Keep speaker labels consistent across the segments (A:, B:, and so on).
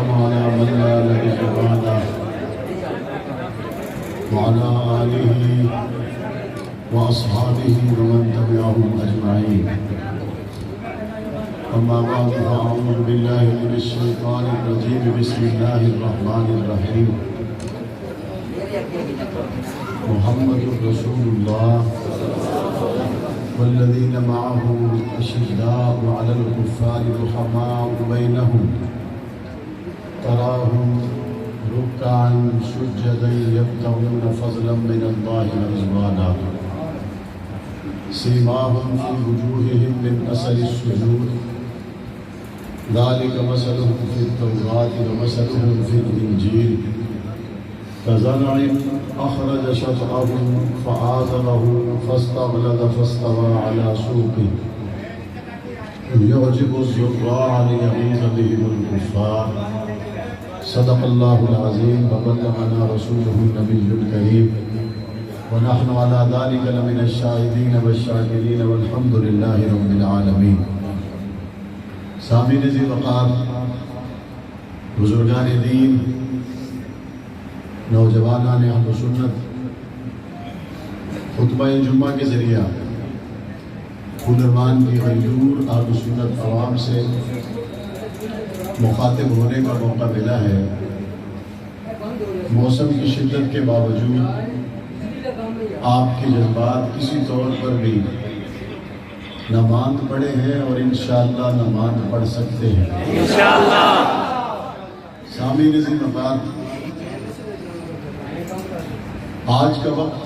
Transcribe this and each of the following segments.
A: والسلام على من لا نبي بعده وعلى آله وأصحابه ومن تبعهم أجمعين. أما بعد فأعوذ بالله من الشيطان الرجيم. بسم الله الرحمن الرحيم. محمد رسول الله والذين معه أشداء على الكفار رحماء بينهم تراهم ركعا سجدا يبتغون فضلا من الله ورضوانا سيماهم في وجوههم من أثر السجود ذلك مثلهم في التوراة ومثلهم في الإنجيل كزرع أخرج شطأه فآزره فاستغلظ فاستوى على سوقه يعجب الزراع ليغيظ بهم الكفار. صدق الله العظيم وبلغنا رسوله النبي الكريم ونحن على ذلك لمن الشاهدين والشاكرين والحمد لله رب العالمين. سامعین ذی وقار، بزرگان دین، نوجوانان اہل سنت، خطبہ جمعہ کے ذریعہ پھولروان کی غیور اہل سنت عوام سے مخاطب ہونے کا موقع ملا ہے. موسم کی شدت کے باوجود آپ کے جذبات کسی طور پر بھی نہ ماند پڑے ہیں اور انشاءاللہ نہ ماند پڑ سکتے ہیں انشاءاللہ. سامعین ذی وقار، آج کا وقت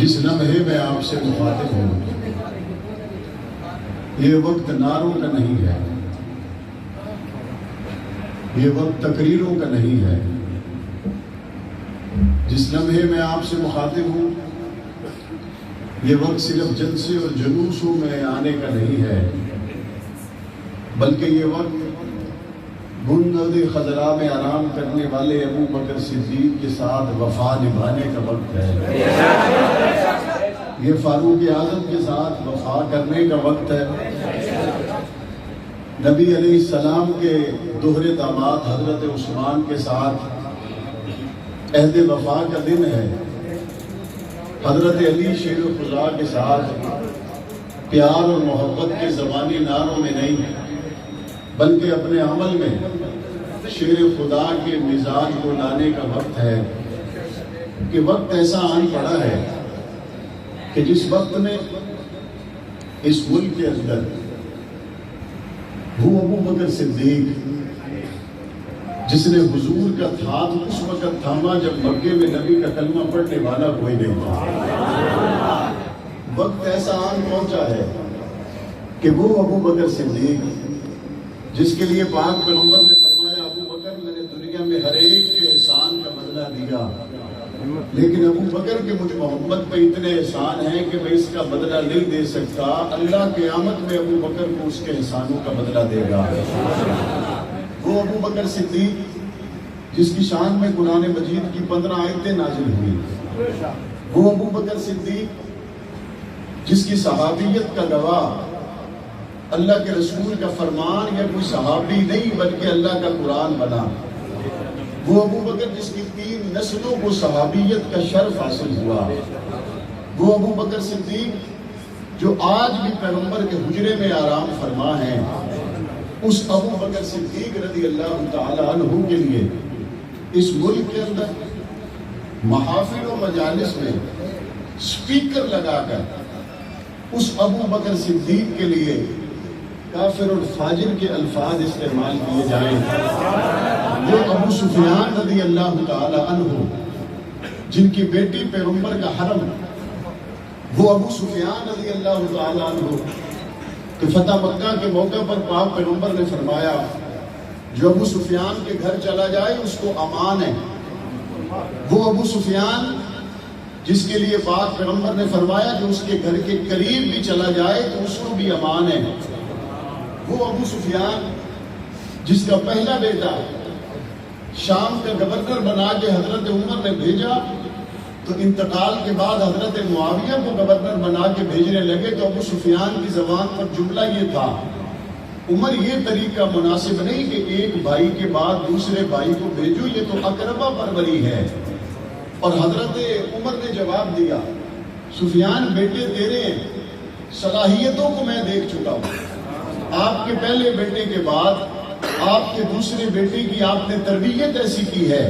A: جس لمحے میں آپ سے مخاطب ہوں، یہ وقت نعروں کا نہیں ہے، یہ وقت تقریروں کا نہیں ہے. جس لمحے میں آپ سے مخاطب ہوں، یہ وقت صرف جلسے اور جلوسوں میں آنے کا نہیں ہے، بلکہ یہ وقت گنبد خضرا میں آرام کرنے والے ابو بکر صدیق کے ساتھ وفا نبھانے کا وقت ہے. یہ فاروق اعظم کے ساتھ وفا کرنے کا وقت ہے. نبی علیہ السلام کے دوہرے داماد حضرت عثمان کے ساتھ عہد وفا کا دن ہے. حضرت علی شیر خدا کے ساتھ پیار اور محبت کے زبانی نعروں میں نہیں بلکہ اپنے عمل میں شیر خدا کے مزاج کو لانے کا وقت ہے. کہ وقت ایسا آن پڑا ہے کہ جس وقت میں اس ملک کے اندر وہ ابو بکر صدیق جس نے حضور کا ہاتھ اس وقت تھاما جب مکے میں نبی کا کلمہ پڑھنے والا کوئی نہیں تھا. وقت ایسا آن پہنچا ہے کہ وہ ابو بکر صدیق جس کے لیے پاک پیغمبر نے فرمایا، ابو بکر میں نے دنیا میں ہر ایک کے احسان کا بدلہ دیا، لیکن ابو بکر کے مجھ محمد پہ اتنے احسان ہیں کہ میں اس کا بدلہ نہیں دے سکتا. اللہ قیامت میں ابو بکر کو اس کے احسانوں کا بدلہ دے گا. وہ ابو بکر صدیق جس کی شان میں قرآن مجید کی 15 آیتیں نازل ہوئی، وہ ابو بکر صدیق جس کی صحابیت کا گواہ اللہ کے رسول کا فرمان یا کوئی صحابی نہیں بلکہ اللہ کا قرآن بنا. وہ ابو بکر جس کی 3 نسلوں کو صحابیت کا شرف حاصل ہوا. وہ ابو بکر صدیق جو آج بھی پیغمبر کے حجرے میں آرام فرما ہیں. اس ابو بکر صدیق رضی اللہ تعالی عنہ کے لیے اس ملک کے اندر محافل و مجالس میں سپیکر لگا کر اس ابو بکر صدیق کے لیے کافر اور فاجر کے الفاظ استعمال کیے جائیں. وہ ابو سفیان رضی اللہ تعالی عنہ جن کی بیٹی پیغمبر کا حرم، وہ ابو سفیان رضی اللہ تعالی عنہ کہ فتح مکہ کے موقع پر پاک پیغمبر نے فرمایا جو ابو سفیان کے گھر چلا جائے اس کو امان ہے. وہ ابو سفیان جس کے لیے پاک پیغمبر نے فرمایا کہ اس کے گھر کے قریب بھی چلا جائے تو اس کو بھی امان ہے. وہ ابو سفیان جس کا پہلا بیٹا شام کا گورنر بنا کے حضرت عمر نے بھیجا تو انتقال کے بعد حضرت معاویہ کو گورنر بنا کے بھیجنے لگے تو ابو سفیان کی زبان پر جملہ یہ تھا عمر یہ طریقہ مناسب نہیں کہ ایک بھائی کے بعد دوسرے بھائی کو بھیجو، یہ تو اقربا پروری ہے۔ اور حضرت عمر نے جواب دیا، سفیان بیٹے تیرے صلاحیتوں کو میں دیکھ چکا ہوں، آپ کے پہلے بیٹے کے بعد آپ کے دوسرے بیٹے کی آپ نے تربیت ایسی کی ہے،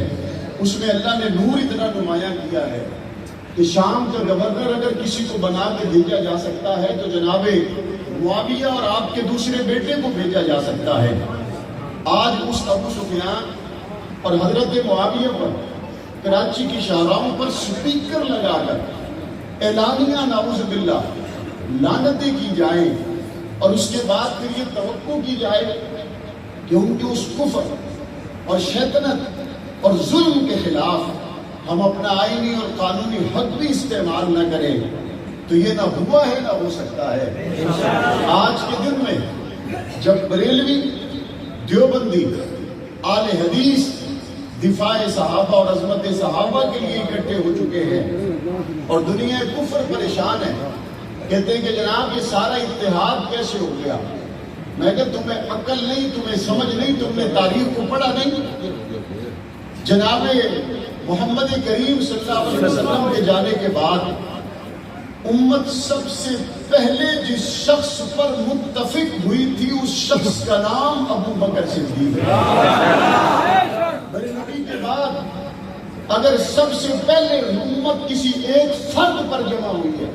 A: اس میں اللہ نے نور اتنا نمایاں کیا ہے کہ شام کا گورنر اگر کسی کو بنا کے بھیجا جا سکتا ہے تو جناب معاویہ اور آپ کے دوسرے بیٹے کو بھیجا جا سکتا ہے۔ آج اس ابو سفیان اور حضرت معاویہ پر کراچی کی شاہراہوں پر سپیکر لگا کر اعلانیہ نعوذ باللہ لعنتیں کی جائیں، اور اس کے بعد پھر یہ توقع کی جائے کہ ان کے اس کفر اور شیطنت اور ظلم کے خلاف ہم اپنا آئینی اور قانونی حق بھی استعمال نہ کریں، تو یہ نہ ہوا ہے نہ ہو سکتا ہے۔ آج کے دن میں جب بریلوی، دیوبندی، آل حدیث دفاع صحابہ اور عظمت صحابہ کے لیے اکٹھے ہو چکے ہیں اور دنیا کفر پریشان ہے، کہتے ہیں کہ جناب یہ سارا اتحاد کیسے ہو گیا؟ میں کہ تمہیں عقل نہیں، تمہیں سمجھ نہیں، تم نے تاریخ کو پڑھا نہیں۔ جناب محمد کریم صلی اللہ علیہ وسلم کے جانے کے بعد امت سب سے پہلے جس شخص پر متفق ہوئی تھی اس شخص کا نام ابو بکر صدیق ہے۔ میرے نبی کے بعد اگر سب سے پہلے امت کسی ایک فرد پر جمع ہوئی ہے،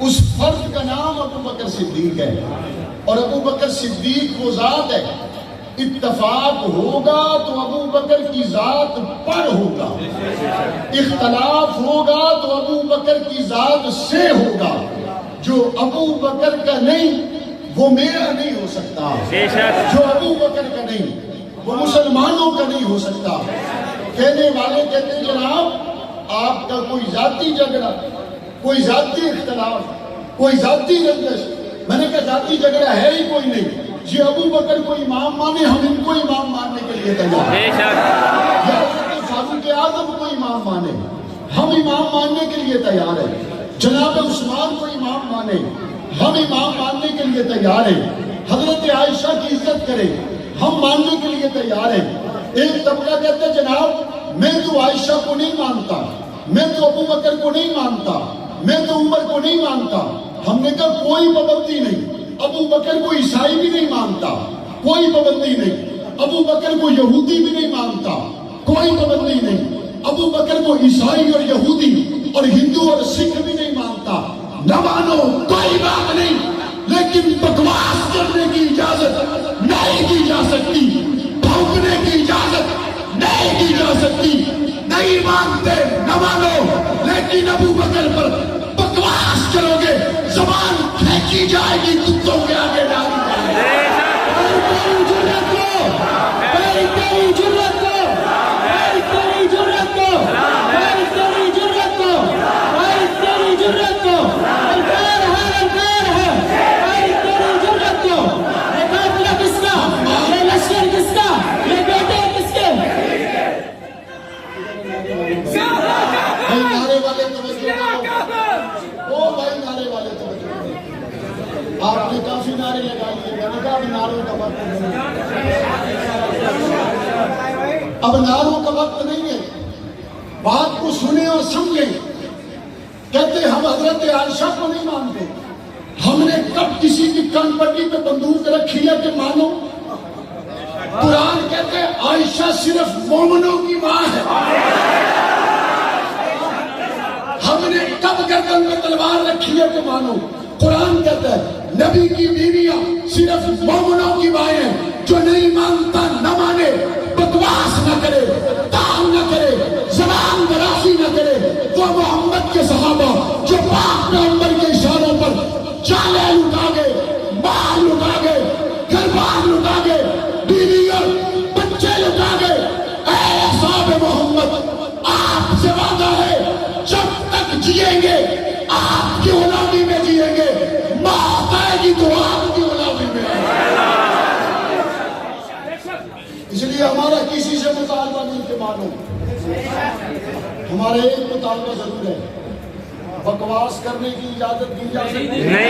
A: اس فرد کا نام ابو بکر صدیق ہے، اور ابو بکر صدیق وہ ذات ہے، اتفاق ہوگا تو ابو بکر کی ذات پر ہوگا، اختلاف ہوگا تو ابو بکر کی ذات سے ہوگا، جو ابو بکر کا نہیں وہ میرا نہیں ہو سکتا، جو ابو بکر کا نہیں وہ مسلمانوں کا نہیں ہو سکتا۔ کہنے والے کہتے ہیں جناب آپ کا کوئی ذاتی جھگڑا، کوئی ذاتی اختلاف، کوئی ذاتی رنجش، میں نے کہا ذاتی جھگڑا ہے ہی کوئی نہیں، یہ ابو بکر کو امام مانے، ہم ان کو امام ماننے کے لیے تیار ہیں، یا فاروق اعظم کو امام مانے، ہم امام ماننے کے لیے تیار ہیں، جناب عثمان کو امام مانے، ہم امام ماننے کے لیے تیار ہیں، حضرت عائشہ کی عزت کریں، ہم ماننے کے لیے تیار ہیں۔ ایک طبقہ کہتے ہیں جناب میں تو عائشہ کو نہیں مانتا، میں تو ابو بکر کو نہیں مانتا، میں تو عمر کو نہیں مانتا۔ ہم نے کہا کوئی پابندی نہیں، ابو بکر کو عیسائی بھی نہیں مانتا، کوئی پابندی نہیں، ابو بکر کو یہودی بھی نہیں مانتا، کوئی پابندی نہیں، ابو بکر کو عیسائی اور یہودی اور ہندو اور سکھ بھی نہیں مانتا، نہ مانو کوئی بات نہیں، لیکن بکواس کرنے کی اجازت نہیں دی جا سکتی، بھونکنے کی اجازت نہیں دی جا سکتی۔ نہیں مانتے نہ مانو، لیکن ابو بکر پر بکواس کرو گے زبان پھینکی جائے گی، کتوں کے آگے ڈالی جائے گی۔ تیری جرت کو، تیری جرت کو، تیری جرت کو، تیری جرت کو، تیری جرت کو، انکار ہے، انکار ہے، تیری جرت کو۔ یہ قافلہ کس کا؟ یہ لشکر کس کا؟ یہ بیٹے کس کے؟ بھائی نعرے والے توجہ کرو، او بھائی نعرے والے توجہ کرو۔ آپ نے کافی نعرے لگا لیے، میں نے کہا اب نعروں کا وقت نہیں ہے، اب نعروں کا وقت نہیں ہے، بات کو سنیں اور سمجھیں۔ کہتے ہم حضرت عائشہ کو نہیں مانتے، ہم نے کب کسی کی کن پٹی پہ بندوق رکھی ہے کہ مانو؟ قرآن کہتے ہیں عائشہ صرف مومنوں کی ماں ہے، ہم نے کب گردن میں تلوار رکھی ہے کہ مانو؟ قرآن کہتا ہے نبی کی بیویاں صرف مومنوں کی مائیں ہیں، جو نہیں مانتا نہ مانے، بکواس نہ کرے، تعام نہ کرے، زبان درازی نہ کرے، وہ محمد کے صحابہ جو پاک پیغمبر کے اشاروں پر جانیں لٹا گئے، مال لٹا گئے، گھر بار لٹا گئے، بیوی اور بچے لٹا گئے۔ اے اصحاب محمد آپ سے وعدہ ہے جب تک جیئیں گے آپ کی غلامی میں جیئیں گے، موت آئے گی تو آپ کی غلامی میں آئے گی۔ اس لیے ہمارا کسی سے مطالبہ نہیں کہ مانو، ہمارا ایک مطالبہ ضرور ہے، بکواس کرنے کی اجازت دی جا سکتی ہے،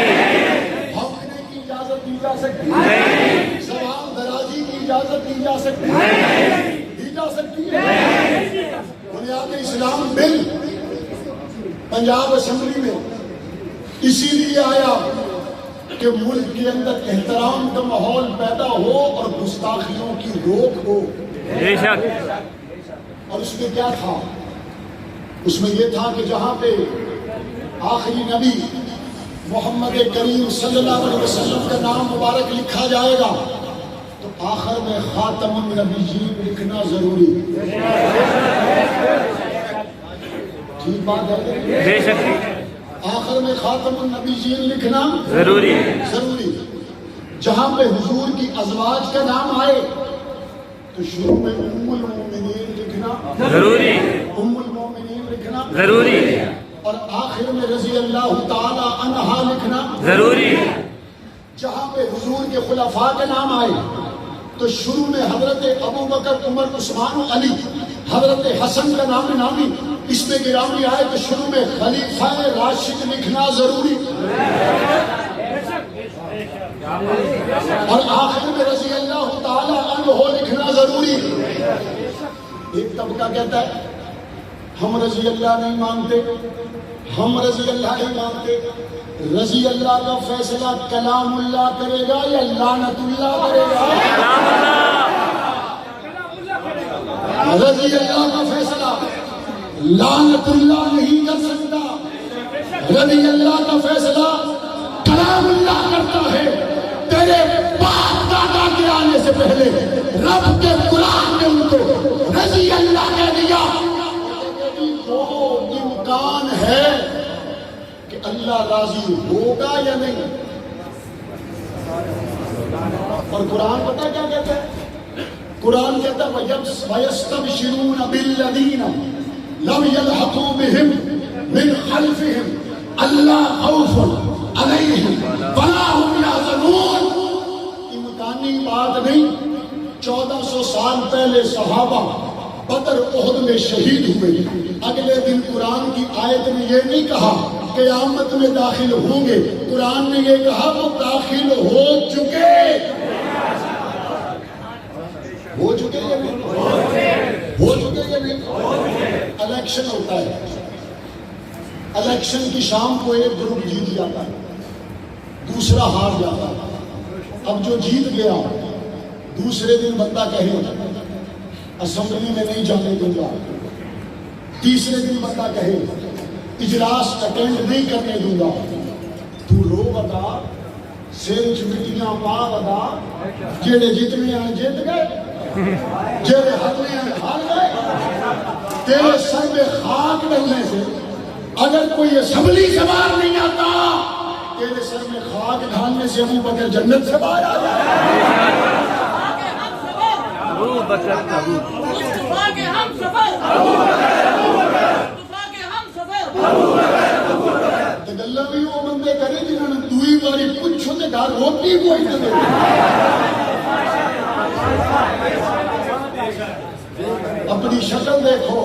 A: بھونکنے کی اجازت دی جا سکتی ہے؟ زبان درازی کی اجازت دی جا سکتی ہے؟ دی جا سکتی ہے؟ بنیاد اسلام بل پنجاب اسمبلی میں اسی لیے آیا کہ ملک کے اندر احترام کا ماحول پیدا ہو اور گستاخیوں کی روک ہو.
B: بے شک.
A: اور اس میں کیا تھا؟ اس میں یہ تھا کہ جہاں پہ آخری نبی محمد کریم صلی اللہ علیہ وسلم کا نام مبارک لکھا جائے گا تو آخر میں خاتم النبیین لکھنا ضروری. ٹھیک بات ہے؟
B: بے شک.
A: آخر میں خاتم النبیین لکھنا
B: ضروری.
A: جہاں پہ حضور کی ازواج کا نام آئے تو شروع میں ام المومنین لکھنا
B: ضروری.
A: ام المومنین لکھنا
B: ضروری.
A: اور آخر میں رضی اللہ تعالی عنہا لکھنا
B: ضروری.
A: جہاں پہ حضور کے خلفاء کے نام آئے تو شروع میں حضرت ابو بکر عمر عثمان و علی حضرت حسن کا نام نامی اس میں گرامی آئے تو شروع میں خلیفہ راشد لکھنا ضروری اور آخر میں رضی اللہ تعالی عنہ لکھنا ضروری. ایک طبقہ کہتا ہے ہم رضی اللہ نہیں مانتے، ہم رضی اللہ نہیں مانتے. رضی اللہ کا فیصلہ کلام اللہ کرے گا یا لعنت اللہ کرے گا؟ رضی اللہ کا فیصلہ لعنت اللہ نہیں کر سکتا، رضی اللہ کا فیصلہ کلام اللہ کرتا ہے. تیرے باپ دادا کے آنے سے پہلے رب کے قرآن نے ان کو رضی اللہ کہہ دیا. وہ امکان ہے کہ اللہ راضی ہوگا یا نہیں. اور قرآن پتہ کیا کہتا ہے؟ قرآن کہتا ہے وَيَسْتَبْشِرُونَ بِالَّذِينَ لَمْ يَلْحَقُوا بِهِمْ مِنْ خَلْفِهِمْ أَلَّا خَوْفٌ عَلَيْهِمْ وَلَا هُمْ يَحْزَنُونَ. امکانی بات نہیں. 1400 سال پہلے صحابہ بدر احد میں شہید ہوئے. اگلے دن قرآن کی آیت نے یہ نہیں کہا قیامت میں داخل ہوں گے، قرآن نے یہ کہا وہ داخل ہو چکے. ہو چکے یا نہیں؟ ہو چکے یا نہیں؟ الیکشن ہوتا ہے، الیکشن کی شام کو ایک گروپ جیت جاتا ہے، دوسرا ہار جاتا ہے. اب جو جیت گیا دوسرے دن بندہ کہے اسمبلی میں نہیں جانے دوں گا، تیسرے دن بندہ کہے اجلاس اٹینڈ نہیں کرنے دوں گا. تو رو بتا سر چمٹیاں پا بتا جیڑے جتنے ہیں جیت گئے، جیڑے ہارنے ہیں ہار گئے. تیرے سر میں خاک ڈلنے سے اگر کوئی اسمبلی سے باہر نہیں آتا، تیرے سر میں خاک ڈالنے سے ابو بکر جنت سے باہر آ جائے. گلا بھی وہ بندے کرے جنہوں نے دوئی باری پوچھو تے گھر روٹی کوئی نہ دے. اپنی شکل دیکھو،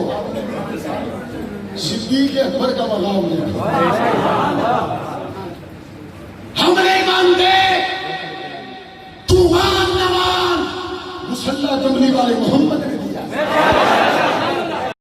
A: صدیق اکبر کا مقام دیکھو.